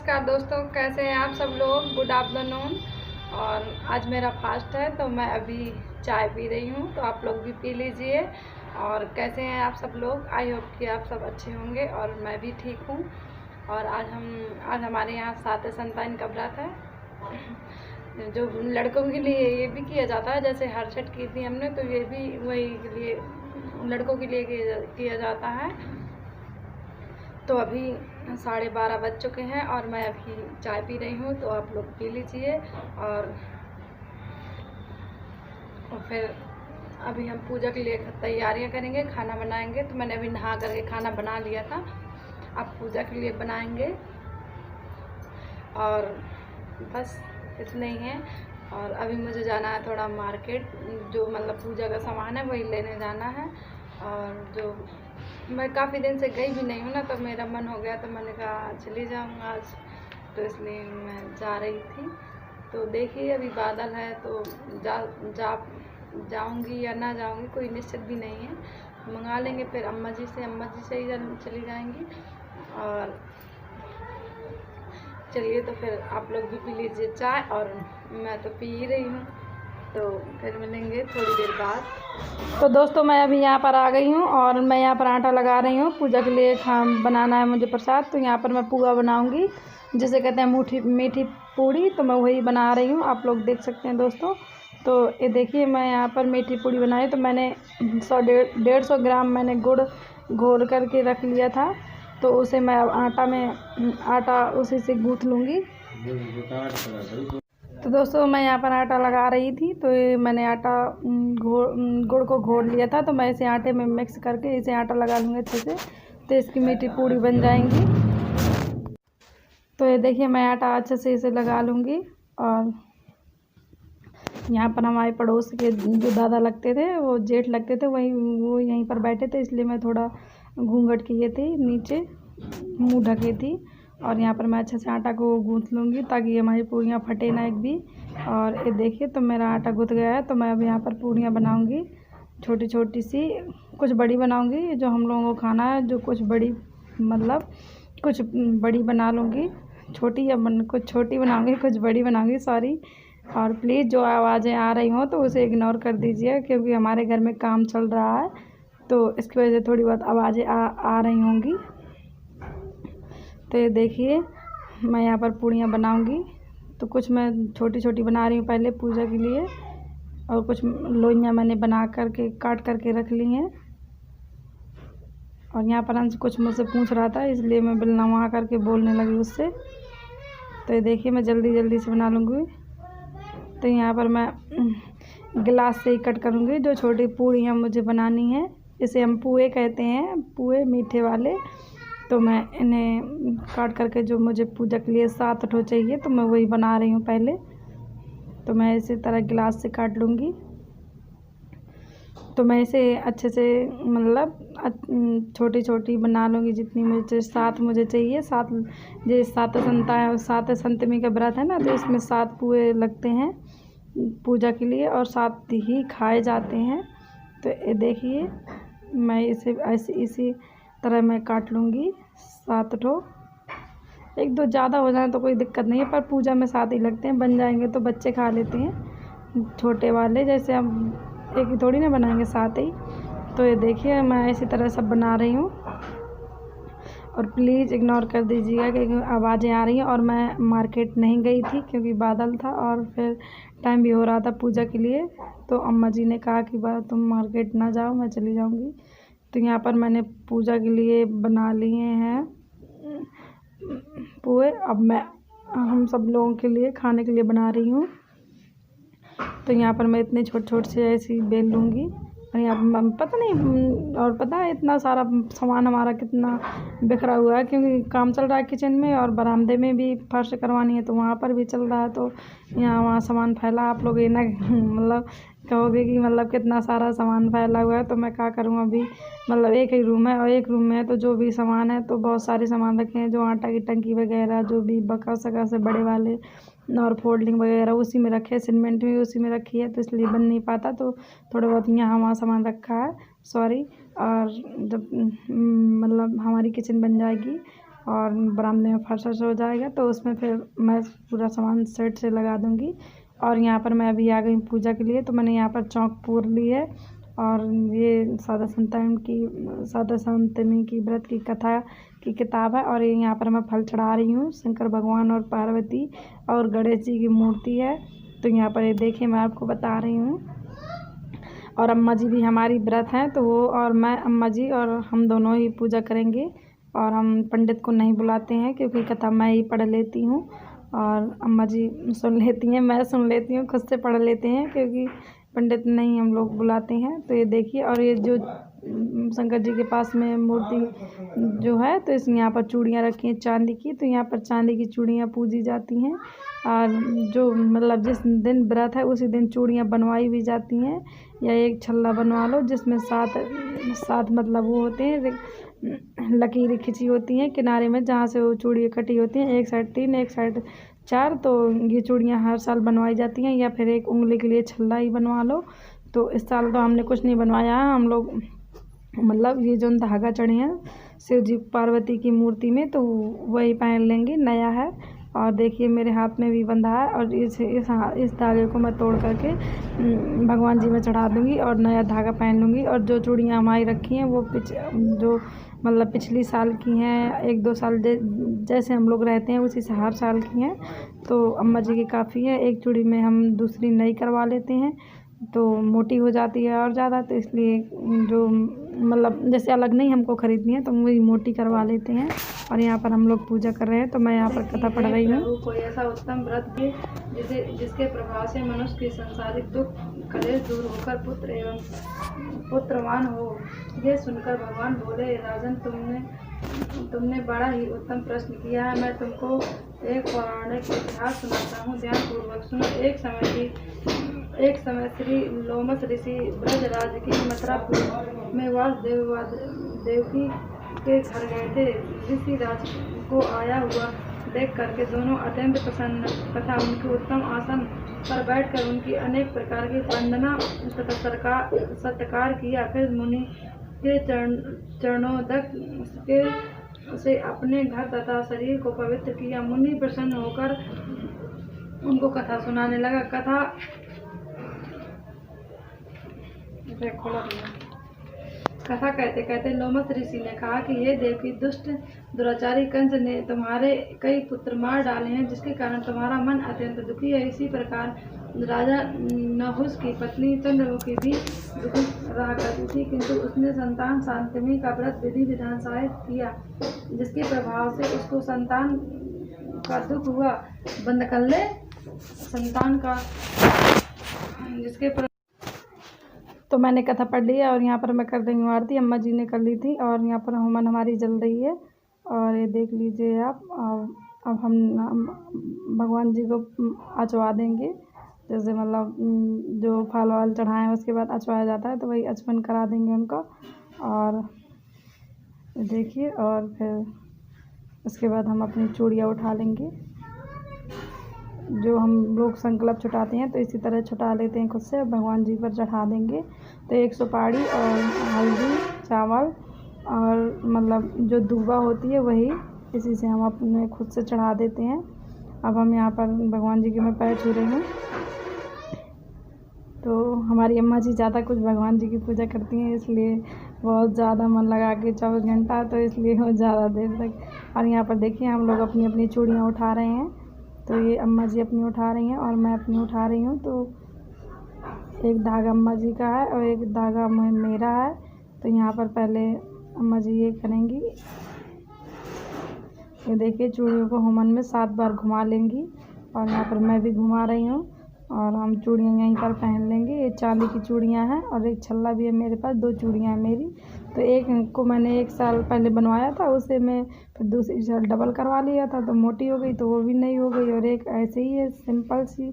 नमस्कार दोस्तों, कैसे हैं आप सब लोग। Good afternoon. और आज मेरा फास्ट है तो मैं अभी चाय पी रही हूँ, तो आप लोग भी पी लीजिए। और कैसे हैं आप सब लोग। आई होप कि आप सब अच्छे होंगे और मैं भी ठीक हूँ। और आज हमारे यहाँ सात संतान का व्रत है, जो लड़कों के लिए ये भी किया जाता है। जैसे हरछठ की थी हमने, तो ये भी वही के लिए लड़कों के लिए किया जाता है। तो अभी 12:30 बज चुके हैं और मैं अभी चाय पी रही हूँ, तो आप लोग पी लीजिए। और फिर अभी हम पूजा के लिए तैयारियां करेंगे, खाना बनाएंगे। तो मैंने अभी नहा करके खाना बना लिया था, अब पूजा के लिए बनाएंगे। और बस इतना ही है। और अभी मुझे जाना है थोड़ा मार्केट, जो मतलब पूजा का सामान है वही लेने जाना है। और जो मैं काफ़ी दिन से गई भी नहीं हूँ ना, तो मेरा मन हो गया, तो मैंने कहा चली जाऊँ आज, तो इसलिए मैं जा रही थी। तो देखिए अभी बादल है, तो जाऊँगी या ना जाऊँगी कोई निश्चित भी नहीं है। मंगा लेंगे फिर अम्मा जी से ही चली जाएंगी। और चलिए, तो फिर आप लोग भी पी लीजिए चाय, और मैं तो पी ही रही हूँ। तो फिर मिलेंगे थोड़ी देर बाद। तो दोस्तों, मैं अभी यहाँ पर आ गई हूँ और मैं यहाँ पर आटा लगा रही हूँ। पूजा के लिए बनाना है मुझे प्रसाद, तो यहाँ पर मैं पुआ बनाऊँगी, जिसे कहते हैं मीठी पूड़ी। तो मैं वही बना रही हूँ, आप लोग देख सकते हैं दोस्तों। तो ये देखिए, मैं यहाँ पर मीठी पूड़ी बनाई। तो मैंने 150 ग्राम मैंने गुड़ घोल करके रख लिया था, तो उसे मैं आटा उसी से गूँथ लूँगी। तो दोस्तों, मैं यहाँ पर आटा लगा रही थी, तो ये मैंने गुड़ को घोल लिया था। तो मैं इसे आटे में मिक्स करके इसे आटा लगा लूँगी अच्छे से, तो इसकी मीठी पूड़ी बन जाएंगी। तो ये देखिए, मैं आटा अच्छे से इसे लगा लूँगी। और यहाँ पर हमारे पड़ोस के जो दादा लगते थे, वो जेठ लगते थे, वो यहीं पर बैठे थे, इसलिए मैं थोड़ा घूंघट किए थी, नीचे मुँह ढके थी। और यहाँ पर मैं अच्छे से आटा को गूँथ लूँगी, ताकि हमारी पूरियाँ फटे ना एक भी। और ये देखिए, तो मेरा आटा गूँथ गया है। तो मैं अब यहाँ पर पूरियाँ बनाऊँगी, छोटी छोटी सी। कुछ बड़ी बनाऊँगी, जो हम लोगों को खाना है, जो कुछ बड़ी मतलब कुछ बड़ी बना लूँगी, कुछ छोटी बनाऊँगी, कुछ बड़ी बनाऊँगी, सॉरी। और प्लीज़ जो आवाज़ें आ रही हों तो उसे इग्नोर कर दीजिए, क्योंकि हमारे घर में काम चल रहा है, तो इसकी वजह से थोड़ी बहुत आवाज़ें आ रही होंगी। तो ये देखिए, मैं यहाँ पर पूड़ियाँ बनाऊँगी। तो कुछ मैं छोटी छोटी बना रही हूँ पहले पूजा के लिए, और कुछ लोइयाँ मैंने बना करके काट करके रख ली हैं। और यहाँ पर अंश कुछ मुझसे पूछ रहा था, इसलिए मैं बेलना वहाँ करके बोलने लगी उससे। तो ये देखिए, मैं जल्दी जल्दी से बना लूँगी। तो यहाँ पर मैं गिलास से ही कट करूँगी, जो छोटी पूड़ियाँ मुझे बनानी है। इसे हम पुए कहते हैं, पुए मीठे वाले। तो मैं इन्हें काट करके, जो मुझे पूजा के लिए 7 ठो चाहिए, तो मैं वही बना रही हूँ पहले। तो मैं इसी तरह गिलास से काट लूँगी। तो मैं इसे अच्छे से मतलब छोटी छोटी बना लूँगी, जितनी मुझे 7 मुझे चाहिए। 7 जैसे 7 संतमी का व्रत है ना, तो इसमें 7 पुए लगते हैं पूजा के लिए, और 7 ही खाए जाते हैं। तो ये देखिए, मैं इसे इसी तरह मैं काट लूँगी 7 ठो। 1-2 ज़्यादा हो जाए तो कोई दिक्कत नहीं है, पर पूजा में 7 ही लगते हैं। बन जाएंगे तो बच्चे खा लेते हैं छोटे वाले, जैसे हम एक ही थोड़ी ना बनाएंगे, 7 ही। तो ये देखिए, मैं इसी तरह सब बना रही हूँ। और प्लीज़ इग्नोर कर दीजिएगा कि आवाज़ें आ रही हैं। और मैं मार्केट नहीं गई थी, क्योंकि बादल था और फिर टाइम भी हो रहा था पूजा के लिए। तो अम्मा जी ने कहा कि तुम मार्केट ना जाओ, मैं चली जाऊँगी। तो यहाँ पर मैंने पूजा के लिए बना लिए हैं पुए। अब हम सब लोगों के लिए खाने के लिए बना रही हूँ। तो यहाँ पर मैं इतने छोटे छोटे से ऐसी बेल लूँगी। और यहाँ पता नहीं, और पता है इतना सारा सामान हमारा कितना बिखरा हुआ है, क्योंकि काम चल रहा है किचन में, और बरामदे में भी फर्श करवानी है, तो वहाँ पर भी चल रहा है। तो यहाँ वहाँ सामान फैला, आप लोग ये ना मतलब कहोगे कि मतलब कितना सारा सामान फैला हुआ है। तो मैं क्या करूँ, अभी मतलब एक ही रूम है, और एक रूम में तो जो भी सामान है, तो बहुत सारे सामान रखे हैं, जो आटा की टंकी वगैरह, जो भी बका सका से बड़े वाले, और फोल्डिंग वगैरह उसी में रखे हैं, सीमेंट भी उसी में रखी है, तो इसलिए बन नहीं पाता। तो थोड़ा बहुत यहाँ वहाँ सामान रखा है, सॉरी। और जब मतलब हमारी किचन बन जाएगी और बरामदे में फर्श वर्श हो जाएगा तो उसमें फिर मैं पूरा सामान सेट से लगा दूँगी। और यहाँ पर मैं अभी आ गई पूजा के लिए, तो मैंने यहाँ पर चौक पूर ली है और ये सादा संतमी की व्रत की कथा की किताब है। और ये यहाँ पर मैं फल चढ़ा रही हूँ। शंकर भगवान और पार्वती और गणेश जी की मूर्ति है। तो यहाँ पर ये देखिए मैं आपको बता रही हूँ। और अम्मा जी भी हमारी व्रत हैं, तो वो और मैं, अम्मा जी और हम दोनों ही पूजा करेंगे। और हम पंडित को नहीं बुलाते हैं क्योंकि कथा मैं ही पढ़ लेती हूँ और अम्मा जी सुन लेती हैं, मैं सुन लेती हूँ, खुद से पढ़ लेते हैं क्योंकि पंडित नहीं हम लोग बुलाते हैं। तो ये देखिए, और ये जो शंकर जी के पास में मूर्ति जो है, तो इस यहाँ पर चूड़ियाँ रखी हैं चांदी की। तो यहाँ पर चांदी की चूड़ियाँ पूजी जाती हैं। और जो मतलब जिस दिन व्रत है उसी दिन चूड़ियाँ बनवाई भी जाती हैं, या एक छल्ला बनवा लो जिसमें सात मतलब वो होते हैं, लकीरें खिंची होती हैं किनारे में, जहाँ से वो चूड़ियाँ कटी होती हैं, एक साइड 3 एक साइड 4। तो ये चूड़ियाँ हर साल बनवाई जाती हैं, या फिर एक उंगली के लिए छल्ला ही बनवा लो। तो इस साल तो हमने कुछ नहीं बनवाया है, हम लोग मतलब ये जो धागा चढ़े हैं शिव जी पार्वती की मूर्ति में, तो वही पहन लेंगे, नया है। और देखिए मेरे हाथ में भी बंधा है, और इस धागे को मैं तोड़ करके भगवान जी में चढ़ा दूँगी और नया धागा पहन लूँगी। और जो चूड़ियाँ हमारी रखी हैं वो जो मतलब पिछली साल की हैं, 1-2 साल जैसे हम लोग रहते हैं उसी से हर साल की हैं। तो अम्मा जी की काफ़ी है, एक चूड़ी में हम दूसरी नई करवा लेते हैं तो मोटी हो जाती है और ज़्यादा, तो इसलिए जो मतलब जैसे अलग नहीं हमको ख़रीदनी है तो वही मोटी करवा लेते हैं। और यहाँ पर हम लोग पूजा कर रहे हैं, तो मैं यहाँ पर कथा पढ़ रही हूँ। कोई ऐसा उत्तम व्रत है जिसके प्रभाव से मनुष्य की संसारिक दुख कलेश दूर होकर पुत्र एवं पुत्रवान हो। ये सुनकर भगवान बोले, राजन तुमने बड़ा ही उत्तम प्रश्न किया है। मैं तुमको एक पौराणिक इतिहास सुनाता हूँ, ध्यान पूर्वक सुनो। एक समय श्री लोमस ऋषि ब्रजराज की मथुरापुर में देवकी के घर गए थे। ऋषि राज को आया हुआ देख करके दोनों अत्यंत प्रसन्न तथा उनके उत्तम आसन पर बैठकर उनकी अनेक प्रकार की वंदना तथा सत्कार किया। फिर मुनि के चरणोदक से अपने घर तथा शरीर को पवित्र किया। मुनि प्रसन्न होकर उनको कथा सुनाने लगा। कथा कहते कहते लोमस ऋषि ने कहा कि हे देवकी, दुष्ट दुराचारी कंस ने तुम्हारे कई पुत्र मार डाले हैं, जिसके कारण तुम्हारा मन अत्यंत दुखी है। इसी प्रकार राजा नहुस की पत्नी चंद्रमुखी भी दुखी रहा करती थी, किंतु उसने संतान शांतमी का व्रत विधि विधान सहित किया, जिसके प्रभाव से उसको संतान का दुख हुआ। बंद कर ले संतान का जिसके तो मैंने कथा पढ़ ली है और यहाँ पर मैं कर रही हूँ आरती। अम्मा जी ने कर ली थी और यहाँ पर हवन हमारी जल रही है। और ये देख लीजिए आप। अब हम भगवान जी को अचवा देंगे, जैसे मतलब जो फल वाल चढ़ाएँ हैं उसके बाद अचवाया जाता है, तो वही अचपन करा देंगे उनको। और देखिए, और फिर उसके बाद हम अपनी चूड़ियाँ उठा लेंगे। जो हम लोग संकल्प छुटाते हैं तो इसी तरह छुटा लेते हैं खुद से, भगवान जी पर चढ़ा देंगे। तो 1 सुपारी और हल्दी चावल और मतलब जो दूबा होती है वही, इसी से हम अपने खुद से चढ़ा देते हैं। अब हम यहाँ पर भगवान जी के मैं पैर छू रही हूँ। तो हमारी अम्मा जी ज़्यादा कुछ भगवान जी की पूजा करती हैं, इसलिए बहुत ज़्यादा मन लगा के 24 घंटा, तो इसलिए वो ज़्यादा देर तक। और यहाँ पर देखिए हम लोग अपनी अपनी चूड़ियाँ उठा रहे हैं। तो ये अम्मा जी अपनी उठा रही हैं और मैं अपनी उठा रही हूँ। तो एक धागा अम्मा जी का है और एक धागा मेरा है। तो यहाँ पर पहले अम्मा जी ये करेंगी, ये देखिए चूड़ियों को होमन में 7 बार घुमा लेंगी। और यहाँ पर मैं भी घुमा रही हूँ और हम चूड़ियाँ यहीं पर पहन लेंगे। ये चांदी की चूड़ियाँ हैं और एक छल्ला भी है मेरे पास, 2 चूड़ियाँ हैं मेरी। तो एक को मैंने 1 साल पहले बनवाया था, उसे मैं फिर दूसरी साल डबल करवा लिया था तो मोटी हो गई, तो वो भी नहीं हो गई। और एक ऐसे ही है सिंपल सी,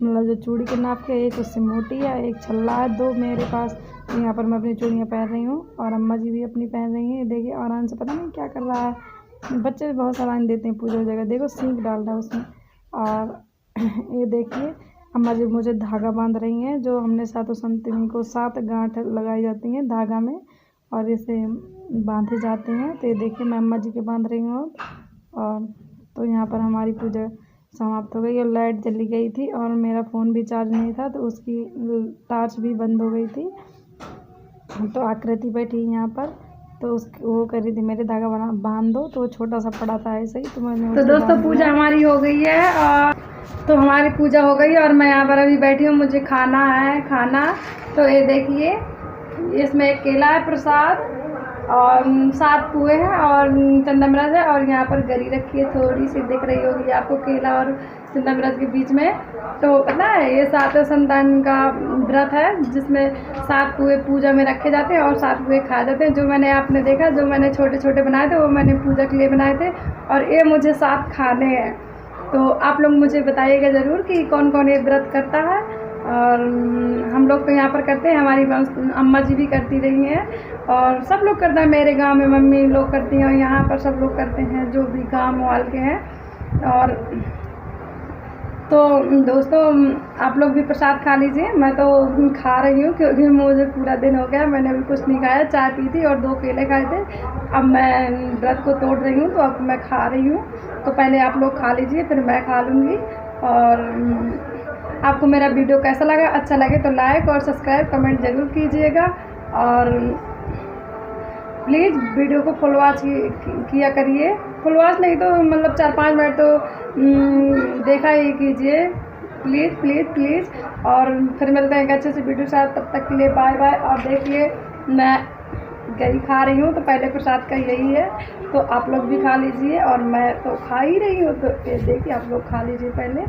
मतलब जो चूड़ी के नाप के, एक उससे मोटी है, एक छल्ला है, 2 मेरे पास। यहाँ पर मैं अपनी चूड़ियाँ पहन रही हूँ और अम्मा जी भी अपनी पहन रही हैं। देखिए आराम से, पता नहीं क्या कर रहा है, बच्चे बहुत सलाइन देते हैं पूजा जगह। देखो सींग डाल रहा है उसमें। और ये देखिए अम्मा जी मुझे धागा बांध रही हैं, जो हमने सातों संतमी को 7 गांठ लगाई जाती हैं धागा में और इसे बांधे जाते हैं। तो ये देखिए मैं अम्मा जी के बांध रही हूँ। और तो यहाँ पर हमारी पूजा समाप्त हो गई और लाइट चली गई थी और मेरा फ़ोन भी चार्ज नहीं था तो उसकी टॉर्च भी बंद हो गई थी। तो आकृति बैठी यहाँ पर, तो वो कर रही थी मेरे धागा बांध दो, तो छोटा सा पड़ा था ऐसे ही, तो मैंने तो दोस्तों पूजा हमारी हो गई है। और तो हमारी पूजा हो गई और मैं यहाँ पर अभी बैठी हूँ, मुझे खाना है खाना। तो ये देखिए, इसमें एक केला है प्रसाद और 7 पुए हैं और चंदमरस है और यहाँ पर गरी रखी है, थोड़ी सी दिख रही होगी आपको केला और चंदमरस के बीच में। तो पता है ये 7 संतान का व्रत है जिसमें 7 पुए पूजा में रखे जाते हैं और 7 पुए खाए जाते हैं। जो मैंने आपने देखा, जो मैंने छोटे छोटे बनाए थे वो मैंने पूजा के लिए बनाए थे और ये मुझे 7 खाने हैं। तो आप लोग मुझे बताइएगा ज़रूर कि कौन कौन ये व्रत करता है। और हम लोग तो यहाँ पर करते हैं, हमारी अम्मा जी भी करती रही हैं और सब लोग करते हैं। मेरे गांव में मम्मी लोग करती हैं और यहाँ पर सब लोग करते हैं जो भी गांव वाल के हैं। और तो दोस्तों आप लोग भी प्रसाद खा लीजिए। मैं तो खा रही हूँ क्योंकि मुझे पूरा दिन हो गया, मैंने अभी कुछ नहीं खाया, चाय पी थी और 2 केले खाए थे। अब मैं व्रत को तोड़ रही हूँ तो अब मैं खा रही हूँ। तो पहले आप लोग खा लीजिए फिर मैं खा लूँगी। और आपको मेरा वीडियो कैसा लगा, अच्छा लगे तो लाइक और सब्सक्राइब कमेंट ज़रूर कीजिएगा। और प्लीज़ वीडियो को फुल वॉच किया करिए, फुल वॉच नहीं तो मतलब 4-5 मिनट तो देखा ही कीजिए, प्लीज़ प्लीज़ प्लीज़। और फिर मिलते हैं एक अच्छे से वीडियो के साथ, तब तक के लिए बाय बाय। और देखिए मैं गरी खा रही हूँ, तो पहले प्रसाद का यही है, तो आप लोग भी खा लीजिए और मैं तो खा ही रही हूँ। तो देखिए आप लोग खा लीजिए पहले।